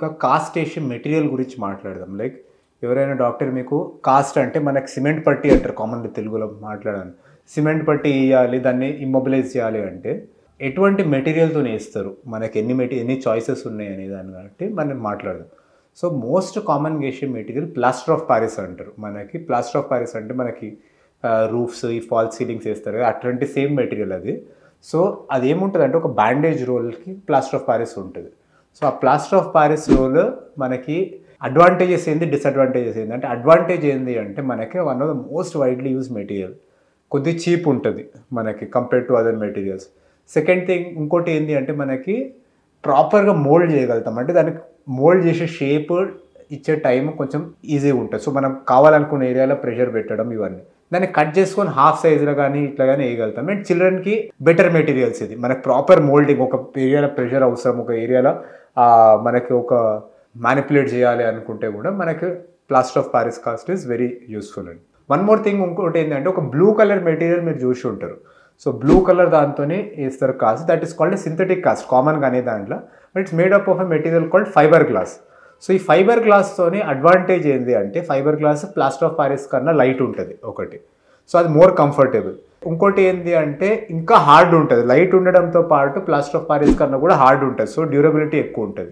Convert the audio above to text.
ఒక కాస్టేషన్ మెటీరియల్ గురించి మాట్లాడదాం. లైక్ ఎవరైనా డాక్టర్ మీకు కాస్ట్ అంటే మనకు సిమెంట్ పట్టి అంటారు కామన్‌గా తెలుగులో మాట్లాడాను. సిమెంట్ పట్టి ఎయ్యాలి, దాన్ని ఇమ్మొబిలైజ్ చేయాలి అంటే ఎటువంటి మెటీరియల్‌తోని ఏస్తారు? మనకు ఎన్ని చాయిసెస్ ఉన్నాయి అనే దాన్ని బట్టి మనం మాట్లాడదాం. సో, మోస్ట్ కామన్‌గా ఏసే మెటీరియల్ ప్లాస్టర్ ఆఫ్ పారిస్ అంటారు. మనకి ప్లాస్టర్ ఆఫ్ పారిస్ అంటే మనకి రూఫ్స్, ఈ ఫాల్స్ సీలింగ్స్ ఏస్తారు కదా! అట్లాంటి సేమ్ మెటీరియల్ అది. సో, అదేముంటదంటే ఒక బ్యాండేజ్ రోల్‌కి ప్లాస్టర్ ఆఫ్ పారిస్ ఉంటది. సో, ఆ ప్లాస్టర్ ఆఫ్ పారిస్ రోల్ మనకి అడ్వాంటేజెస్ ఏంది? డిసడ్వాంటేజెస్ ఏంది? అంటే అడ్వాంటేజ్ ఏంది అంటే మనకి one of the most widely used material. కొద్దిగా చీప్ ఉంటది మనకి compared to other materials. Second thing ఇంకోటి ఏంది అంటే మనకి ప్రాపర్‌గా మోల్డ్ చేయగలుగుతాం. అంటే దానికి మోల్డ్ చేసే షేప్ ఇచ్చే టైం కొంచెం ఈజీగా ఉంటది. సో, మనం కావాలనుకున్న ఏరియాలో ప్రెషర్ పెట్టడం ఇవన్నీ. దాన్ని కట్ చేసుకొని హాఫ్ సైజ్‌లో గానీ ఇట్లా గానీ ఏయగలుగుతాం. అండ్ చిల్డ్రన్‌కి బెటర్ మెటీరియల్స్ ఇది. మనకు ప్రాపర్ మోల్డింగ్ ఒక ఏరియాలో ప్రెషర్ అవసరం. ఒక ఏరియాలో మనకి ఒక మానిప్యులేట్ చేయాలి అనుకుంటే కూడా మనకి plaster of Paris cost is very useful అండి. వన్ మోర్ థింగ్ ఇంకోటి ఏంటంటే ఒక బ్లూ కలర్ మెటీరియల్ మీరు చూసి ఉంటారు. సో, బ్లూ కలర్ దాంతోనే ఏస్తారు cost. That is called synthetic cost కామన్‌గా అనే దాంట్లో. But it's made up of a material called fibre glass. So, ఈ ఫైబర్ గ్లాస్తోని అడ్వాంటేజ్ ఏంది అంటే fibre glass plaster of Paris కన్నా లైట్ ఉంటది ఒకటి. సో, అది మోర్ కంఫర్టబుల్. ఇంకోటి ఏంది అంటే ఇంకా హార్డ్ ఉంటది. లైట్ ఉండడంతో పాటు ప్లాస్టర్ ఆఫ్ పారిస్ కన్నా కూడా హార్డ్ ఉంటది. సో, డ్యూరబిలిటీ ఎక్కువ ఉంటది.